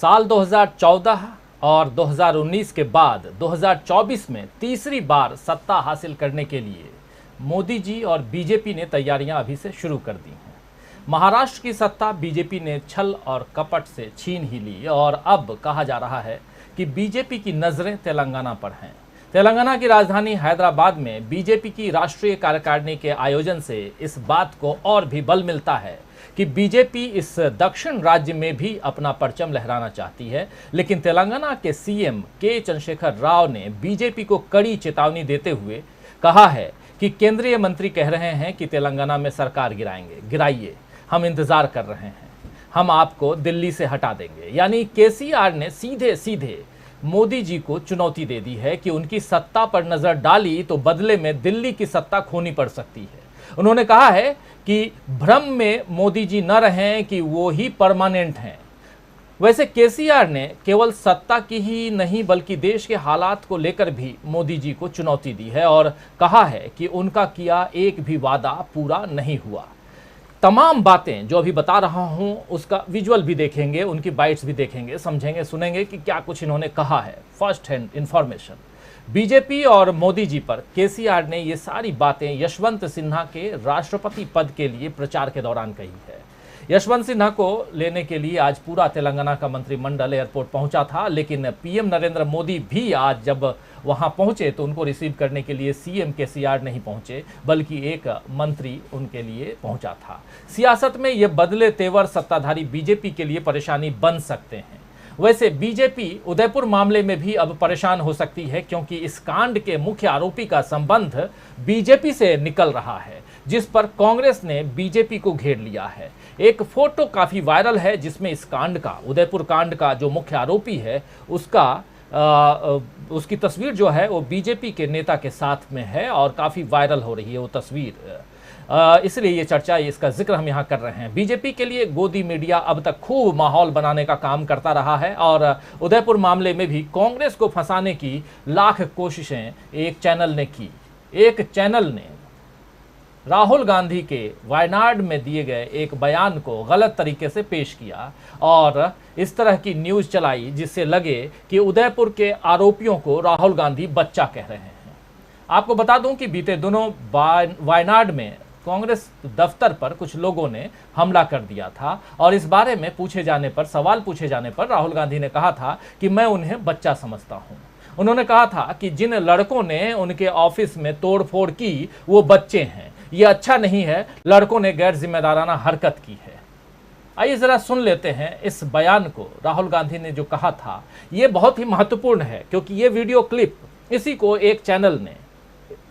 साल 2014 और 2019 के बाद 2024 में तीसरी बार सत्ता हासिल करने के लिए मोदी जी और बीजेपी ने तैयारियां अभी से शुरू कर दी हैं। महाराष्ट्र की सत्ता बीजेपी ने छल और कपट से छीन ही ली और अब कहा जा रहा है कि बीजेपी की नज़रें तेलंगाना पर हैं। तेलंगाना की राजधानी हैदराबाद में बीजेपी की राष्ट्रीय कार्यकारिणी के आयोजन से इस बात को और भी बल मिलता है कि बीजेपी इस दक्षिण राज्य में भी अपना परचम लहराना चाहती है। लेकिन तेलंगाना के सीएम के चंद्रशेखर राव ने बीजेपी को कड़ी चेतावनी देते हुए कहा है कि केंद्रीय मंत्री कह रहे हैं कि तेलंगाना में सरकार गिराइए, हम इंतजार कर रहे हैं, हम आपको दिल्ली से हटा देंगे। यानी केसीआर ने सीधे सीधे मोदी जी को चुनौती दे दी है कि उनकी सत्ता पर नजर डाली तो बदले में दिल्ली की सत्ता खोनी पड़ सकती है। उन्होंने कहा है कि भ्रम में मोदी जी न रहें कि वो ही परमानेंट हैं। वैसे केसीआर ने केवल सत्ता की ही नहीं बल्कि देश के हालात को लेकर भी मोदी जी को चुनौती दी है और कहा है कि उनका किया एक भी वादा पूरा नहीं हुआ। तमाम बातें जो अभी बता रहा हूं उसका विजुअल भी देखेंगे, उनकी बाइट्स भी देखेंगे, समझेंगे, सुनेंगे कि क्या कुछ इन्होंने कहा है। First hand information. बीजेपी और मोदी जी पर केसीआर ने ये सारी बातें यशवंत सिन्हा के राष्ट्रपति पद के लिए प्रचार के दौरान कही है। यशवंत सिन्हा को लेने के लिए आज पूरा तेलंगाना का मंत्रिमंडल एयरपोर्ट पहुंचा था, लेकिन पीएम नरेंद्र मोदी भी आज जब वहां पहुंचे तो उनको रिसीव करने के लिए सीएम केसीआर नहीं पहुंचे बल्कि एक मंत्री उनके लिए पहुंचा था। सियासत में ये बदले तेवर सत्ताधारी बीजेपी के लिए परेशानी बन सकते हैं। वैसे बीजेपी उदयपुर मामले में भी अब परेशान हो सकती है क्योंकि इस कांड के मुख्य आरोपी का संबंध बीजेपी से निकल रहा है, जिस पर कांग्रेस ने बीजेपी को घेर लिया है। एक फोटो काफी वायरल है जिसमें इस कांड का, उदयपुर कांड का जो मुख्य आरोपी है उसकी तस्वीर जो है वो बीजेपी के नेता के साथ में है और काफी वायरल हो रही है वो तस्वीर। इसलिए ये चर्चा, इसका जिक्र हम यहाँ कर रहे हैं। बीजेपी के लिए गोदी मीडिया अब तक खूब माहौल बनाने का काम करता रहा है और उदयपुर मामले में भी कांग्रेस को फंसाने की लाख कोशिशें एक चैनल ने की। एक चैनल ने राहुल गांधी के वायनाड में दिए गए एक बयान को गलत तरीके से पेश किया और इस तरह की न्यूज़ चलाई जिससे लगे कि उदयपुर के आरोपियों को राहुल गांधी बच्चा कह रहे हैं। आपको बता दूं कि बीते दिनों वायनाड में कांग्रेस दफ्तर पर कुछ लोगों ने हमला कर दिया था और इस बारे में सवाल पूछे जाने पर राहुल गांधी ने कहा था कि मैं उन्हें बच्चा समझता हूं। उन्होंने कहा था कि जिन लड़कों ने उनके ऑफिस में तोड़फोड़ की वो बच्चे हैं, ये अच्छा नहीं है, लड़कों ने गैर जिम्मेदाराना हरकत की है। आइए जरा सुन लेते हैं इस बयान को। राहुल गांधी ने जो कहा था ये बहुत ही महत्वपूर्ण है क्योंकि ये वीडियो क्लिप इसी को एक चैनल ने,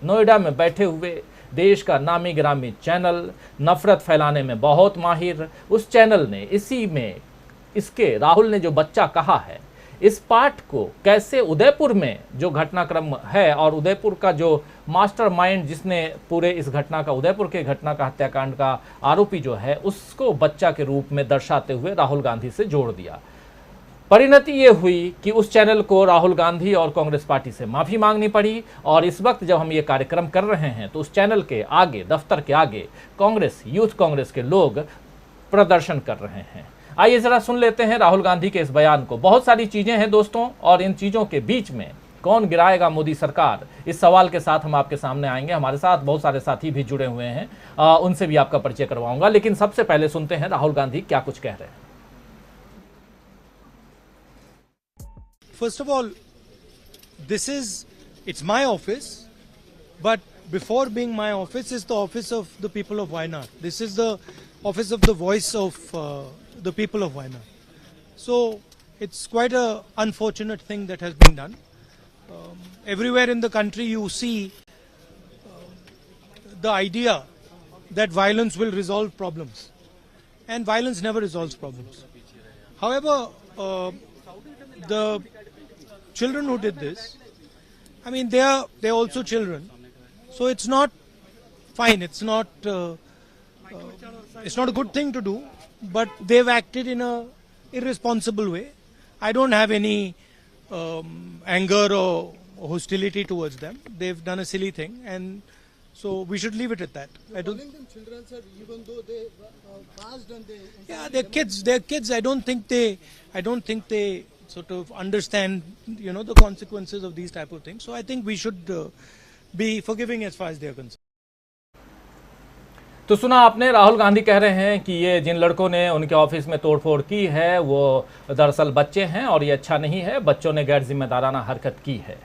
नोएडा में बैठे हुए देश का नामी गिरामी चैनल, नफरत फैलाने में बहुत माहिर, उस चैनल ने इसी में इसके राहुल ने जो बच्चा कहा है इस पाठ को कैसे उदयपुर में जो घटनाक्रम है और उदयपुर का जो मास्टरमाइंड जिसने पूरे इस घटना का, उदयपुर के घटना का, हत्याकांड का आरोपी जो है उसको बच्चा के रूप में दर्शाते हुए राहुल गांधी से जोड़ दिया। परिणति ये हुई कि उस चैनल को राहुल गांधी और कांग्रेस पार्टी से माफी मांगनी पड़ी और इस वक्त जब हम ये कार्यक्रम कर रहे हैं तो उस चैनल के आगे, दफ्तर के आगे कांग्रेस, यूथ कांग्रेस के लोग प्रदर्शन कर रहे हैं। आइए जरा सुन लेते हैं राहुल गांधी के इस बयान को। बहुत सारी चीजें हैं दोस्तों और इन चीजों के बीच में कौन गिराएगा मोदी सरकार, इस सवाल के साथ हम आपके सामने आएंगे। हमारे साथ बहुत सारे साथी भी जुड़े हुए हैं, उनसे भी आपका परिचय करवाऊंगा, लेकिन सबसे पहले सुनते हैं राहुल गांधी क्या कुछ कह रहे हैं। First of all, it's my office, but before being my office is the office of the people of Wayanad. This is the office of the voice of the people of Wayanad. So it's quite a unfortunate thing that has been done. Everywhere in the country you see the idea that violence will resolve problems, and violence never resolves problems. However, the children who did this, I mean, they're also children, so it's not fine. It's not a good thing to do, but they've acted in a irresponsible way. I don't have any anger or hostility towards them. They've done a silly thing, and So we should leave it at that. I don't. Calling them children, sir, even though they passed and they. Yeah, they're kids. They're kids. I don't think they sort of understand, the consequences of these type of things. So I think we should be forgiving as far as they are concerned. तो सुना आपने, राहुल गांधी कह रहे हैं कि ये जिन लड़कों ने उनके ऑफिस में तोड़फोड़ की है वो दरअसल बच्चे हैं और ये अच्छा नहीं है, बच्चों ने गैर जिम्मेदाराना हरकत की है।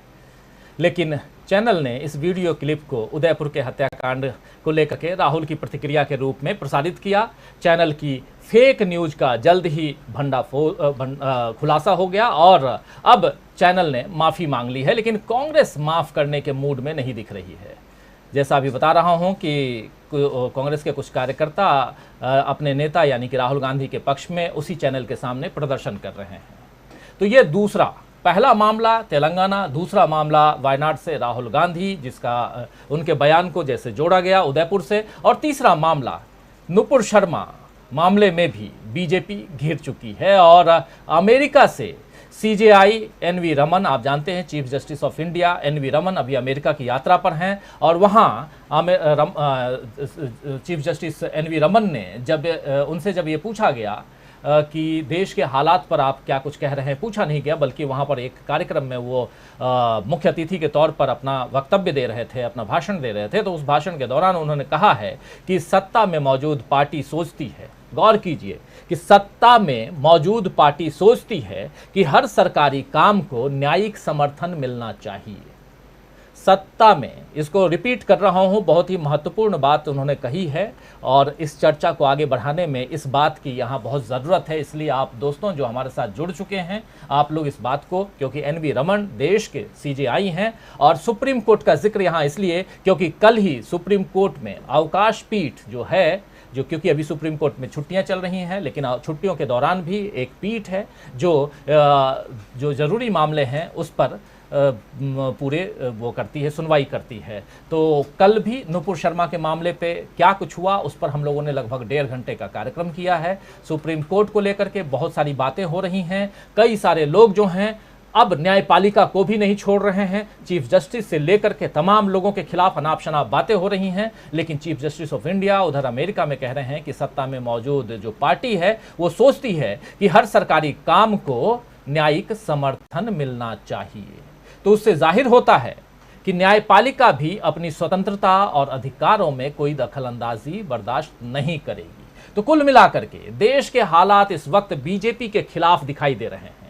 लेकिन चैनल ने इस वीडियो क्लिप को उदयपुर के हत्याकांड को लेकर के राहुल की प्रतिक्रिया के रूप में प्रसारित किया। चैनल की फेक न्यूज का जल्द ही खुलासा हो गया और अब चैनल ने माफ़ी मांग ली है, लेकिन कांग्रेस माफ़ करने के मूड में नहीं दिख रही है। जैसा अभी बता रहा हूं कि कांग्रेस के कुछ कार्यकर्ता अपने नेता यानी कि राहुल गांधी के पक्ष में उसी चैनल के सामने प्रदर्शन कर रहे हैं। तो ये पहला मामला तेलंगाना, दूसरा मामला वायनाड से राहुल गांधी जिसका उनके बयान को जैसे जोड़ा गया उदयपुर से, और तीसरा मामला नुपुर शर्मा मामले में भी बीजेपी घिर चुकी है और अमेरिका से CJI NV रमन, आप जानते हैं chief justice of India NV Raman अभी अमेरिका की यात्रा पर हैं और वहाँ चीफ जस्टिस NV रमन ने उनसे जब ये पूछा गया कि देश के हालात पर आप क्या कुछ कह रहे हैं, पूछा नहीं गया बल्कि वहाँ पर एक कार्यक्रम में वो मुख्य अतिथि के तौर पर अपना वक्तव्य दे रहे थे, अपना भाषण दे रहे थे। तो उस भाषण के दौरान उन्होंने कहा है कि सत्ता में मौजूद पार्टी सोचती है, गौर कीजिए कि सत्ता में मौजूद पार्टी सोचती है कि हर सरकारी काम को न्यायिक समर्थन मिलना चाहिए। सत्ता में, इसको रिपीट कर रहा हूं, बहुत ही महत्वपूर्ण बात उन्होंने कही है और इस चर्चा को आगे बढ़ाने में इस बात की यहां बहुत ज़रूरत है। इसलिए आप दोस्तों जो हमारे साथ जुड़ चुके हैं, आप लोग इस बात को, क्योंकि NV रमन देश के CJI हैं और सुप्रीम कोर्ट का जिक्र यहां इसलिए क्योंकि कल ही सुप्रीम कोर्ट में अवकाश पीठ जो क्योंकि अभी सुप्रीम कोर्ट में छुट्टियां चल रही हैं, लेकिन छुट्टियों के दौरान भी एक पीठ है जो ज़रूरी मामले हैं उस पर पूरे वो करती है, सुनवाई करती है। तो कल भी नुपुर शर्मा के मामले पे क्या कुछ हुआ उस पर हम लोगों ने लगभग 1.5 घंटे का कार्यक्रम किया है। सुप्रीम कोर्ट को लेकर के बहुत सारी बातें हो रही हैं, कई सारे लोग जो हैं अब न्यायपालिका को भी नहीं छोड़ रहे हैं, चीफ जस्टिस से लेकर के तमाम लोगों के खिलाफ अनाप शनाप बातें हो रही हैं। लेकिन चीफ जस्टिस ऑफ इंडिया उधर अमेरिका में कह रहे हैं कि सत्ता में मौजूद जो पार्टी है वो सोचती है कि हर सरकारी काम को न्यायिक समर्थन मिलना चाहिए। तो उससे जाहिर होता है कि न्यायपालिका भी अपनी स्वतंत्रता और अधिकारों में कोई दखलंदाजी बर्दाश्त नहीं करेगी। तो कुल मिलाकर के देश के हालात इस वक्त बीजेपी के खिलाफ दिखाई दे रहे हैं।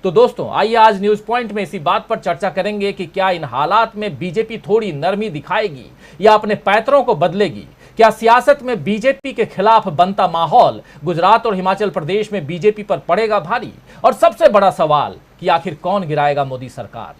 तो दोस्तों आइए आज न्यूज पॉइंट में इसी बात पर चर्चा करेंगे कि क्या इन हालात में बीजेपी थोड़ी नरमी दिखाएगी या अपने पैतरों को बदलेगी। क्या सियासत में बीजेपी के खिलाफ बनता माहौल गुजरात और हिमाचल प्रदेश में बीजेपी पर पड़ेगा भारी। और सबसे बड़ा सवाल कि आखिर कौन गिराएगा मोदी सरकार।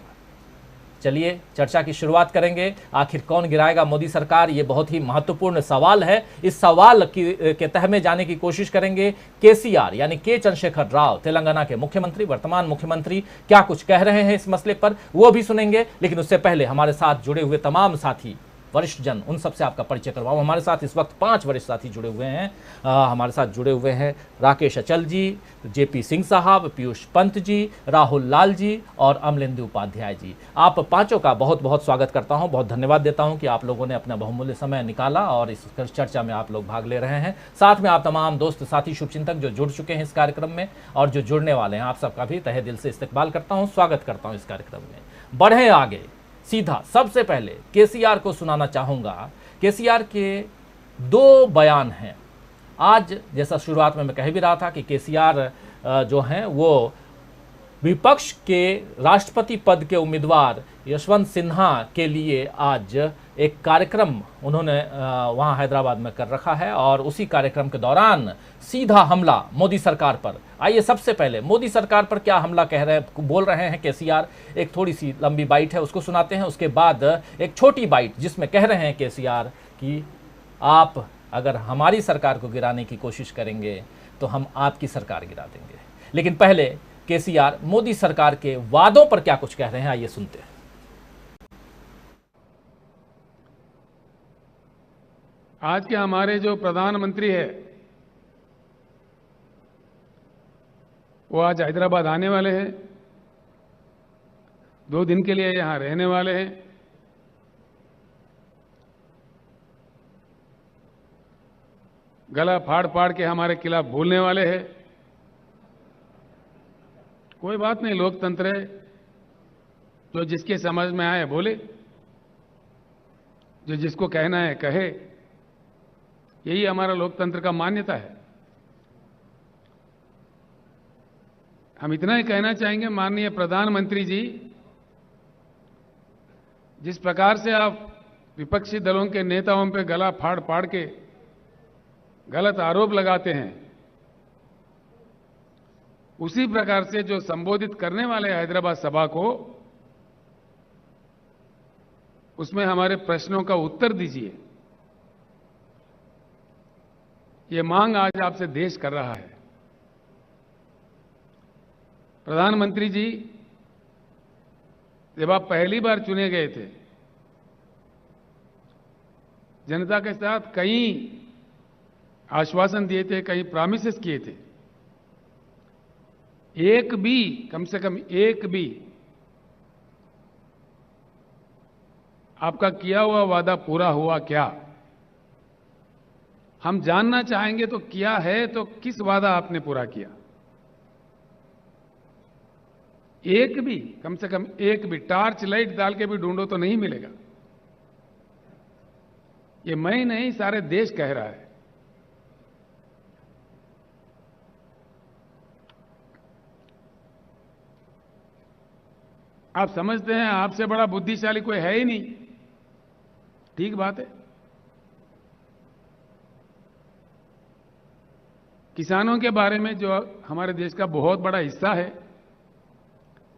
चलिए चर्चा की शुरुआत करेंगे। आखिर कौन गिराएगा मोदी सरकार, ये बहुत ही महत्वपूर्ण सवाल है। इस सवाल के तह में जाने की कोशिश करेंगे। केसीआर यानी के चंद्रशेखर राव तेलंगाना के मुख्यमंत्री, वर्तमान मुख्यमंत्री, क्या कुछ कह रहे हैं इस मसले पर वो भी सुनेंगे। लेकिन उससे पहले हमारे साथ जुड़े हुए तमाम साथी वरिष्ठ जन, उन सबसे आपका परिचय करवाऊं। हमारे साथ इस वक्त 5 वरिष्ठ साथी जुड़े हुए हैं। हमारे साथ जुड़े हुए हैं राकेश अचल जी, JP सिंह साहब, पीयूष पंत जी, राहुल लाल जी और अमलेंदु उपाध्याय जी। आप पांचों का बहुत बहुत स्वागत करता हूं, बहुत धन्यवाद देता हूं कि आप लोगों ने अपना बहुमूल्य समय निकाला और इस चर्चा में आप लोग भाग ले रहे हैं। साथ में आप तमाम दोस्त साथी शुभचिंतक जो जुड़ चुके हैं इस कार्यक्रम में और जो जुड़ने वाले हैं, आप सबका भी तहे दिल से इस्तकबाल करता हूँ, स्वागत करता हूँ इस कार्यक्रम में। बढ़ें आगे, सीधा सबसे पहले केसीआर को सुनाना चाहूँगा। केसीआर के 2 बयान हैं। आज जैसा शुरुआत में मैं कह भी रहा था कि केसीआर जो हैं वो विपक्ष के राष्ट्रपति पद के उम्मीदवार यशवंत सिन्हा के लिए आज एक कार्यक्रम उन्होंने वहाँ हैदराबाद में कर रखा है और उसी कार्यक्रम के दौरान सीधा हमला मोदी सरकार पर। आइए सबसे पहले मोदी सरकार पर क्या हमला बोल रहे हैं केसीआर, एक थोड़ी सी लंबी बाइट है उसको सुनाते हैं। उसके बाद एक छोटी बाइट जिसमें कह रहे हैं केसीआर कि आप अगर हमारी सरकार को गिराने की कोशिश करेंगे तो हम आपकी सरकार गिरा देंगे। लेकिन पहले केसीआर मोदी सरकार के वादों पर क्या कुछ कह रहे हैं, आइए सुनते हैं। आज के हमारे जो प्रधानमंत्री है वो आज हैदराबाद आने वाले हैं, 2 दिन के लिए यहाँ रहने वाले हैं। गला फाड़ फाड़ के हमारे खिलाफ बोलने वाले हैं। कोई बात नहीं, लोकतंत्र है, जो जिसके समझ में आए बोले, जो जिसको कहना है कहे, यही हमारा लोकतंत्र का मान्यता है। हम इतना ही कहना चाहेंगे, माननीय प्रधानमंत्री जी, जिस प्रकार से आप विपक्षी दलों के नेताओं पे गला फाड़ फाड़ के गलत आरोप लगाते हैं, उसी प्रकार से जो संबोधित करने वाले हैदराबाद सभा को, उसमें हमारे प्रश्नों का उत्तर दीजिए। ये मांग आज आपसे देश कर रहा है। प्रधानमंत्री जी, जब आप पहली बार चुने गए थे, जनता के साथ कई आश्वासन दिए थे, कई प्रॉमिसेस किए थे। एक भी, कम से कम एक भी आपका किया हुआ वादा पूरा हुआ क्या? हम जानना चाहेंगे तो किया है तो किस वादा आपने पूरा किया? एक भी, कम से कम एक भी टार्च लाइट डाल के भी ढूंढो तो नहीं मिलेगा। ये मैं नहीं, सारे देश कह रहा है। आप समझते हैं आपसे बड़ा बुद्धिशाली कोई है ही नहीं। ठीक बात है। किसानों के बारे में, जो हमारे देश का बहुत बड़ा हिस्सा है,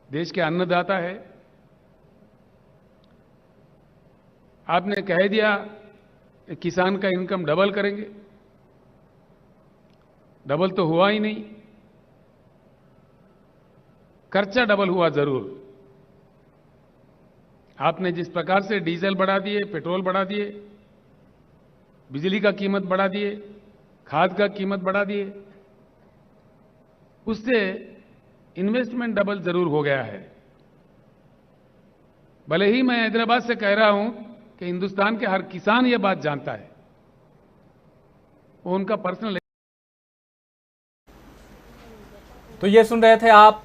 देश के अन्नदाता है, आपने कह दिया किसान का इनकम डबल करेंगे। डबल तो हुआ ही नहीं, खर्चा डबल हुआ जरूर। आपने जिस प्रकार से डीजल बढ़ा दिए, पेट्रोल बढ़ा दिए, बिजली का कीमत बढ़ा दिए, खाद का कीमत बढ़ा दिए, उससे इन्वेस्टमेंट डबल जरूर हो गया है। भले ही मैं हैदराबाद से कह रहा हूं कि हिंदुस्तान के हर किसान ये बात जानता है, वो उनका पर्सनल। तो ये सुन रहे थे आप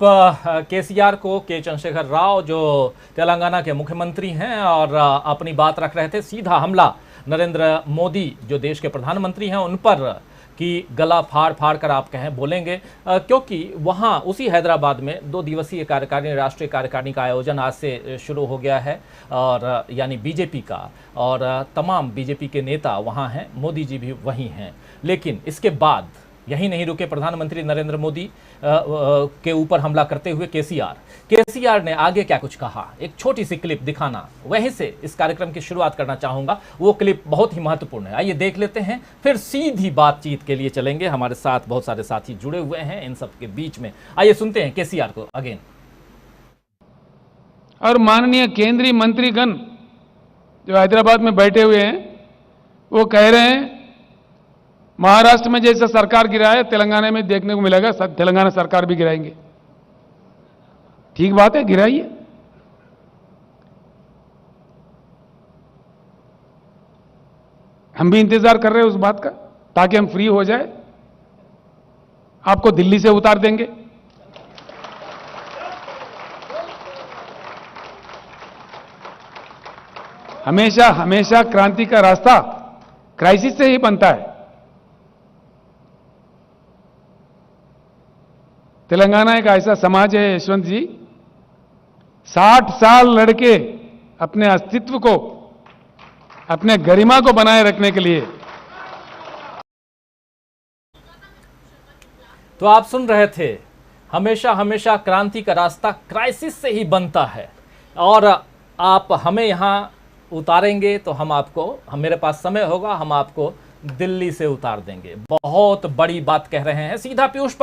केसीआर को, के चंद्रशेखर राव, जो तेलंगाना के मुख्यमंत्री हैं, और अपनी बात रख रहे थे। सीधा हमला नरेंद्र मोदी, जो देश के प्रधानमंत्री हैं, उन पर कि गला फाड़ फाड़ कर आप कहें बोलेंगे, क्योंकि वहाँ उसी हैदराबाद में 2 दिवसीय कार्यकारिणी, राष्ट्रीय कार्यकारिणी का आयोजन आज से शुरू हो गया है, और यानी बीजेपी का, और तमाम बीजेपी के नेता वहाँ हैं, मोदी जी भी वहीं हैं। लेकिन इसके बाद यही नहीं रुके प्रधानमंत्री नरेंद्र मोदी के ऊपर हमला करते हुए केसीआर ने आगे क्या कुछ कहा, एक छोटी सी क्लिप दिखाना, वहीं से इस कार्यक्रम की शुरुआत करना चाहूंगा। वो क्लिप बहुत ही महत्वपूर्ण है, आइए देख लेते हैं, फिर सीधी बातचीत के लिए चलेंगे। हमारे साथ बहुत सारे साथी जुड़े हुए हैं इन सब के बीच में। आइए सुनते हैं केसीआर को अगेन। और माननीय केंद्रीय मंत्रीगण जो हैदराबाद में बैठे हुए हैं, वो कह रहे हैं महाराष्ट्र में जैसा सरकार गिरा है, तेलंगाना में देखने को मिलेगा, तेलंगाना सरकार भी गिराएंगे। ठीक बात है, गिराइए। हम भी इंतजार कर रहे हैं उस बात का, ताकि हम फ्री हो जाए। आपको दिल्ली से उतार देंगे। हमेशा हमेशा क्रांति का रास्ता क्राइसिस से ही बनता है। तेलंगाना एक ऐसा समाज है यशवंत जी, 60 साल लड़के अपने अस्तित्व को, अपने गरिमा को बनाए रखने के लिए। तो आप सुन रहे थे, हमेशा हमेशा क्रांति का रास्ता क्राइसिस से ही बनता है, और आप हमें यहाँ उतारेंगे तो मेरे पास समय होगा, हम आपको दिल्ली से उतार देंगे। बहुत बड़ी बात कह रहे हैं। सीधा पीयूष पंत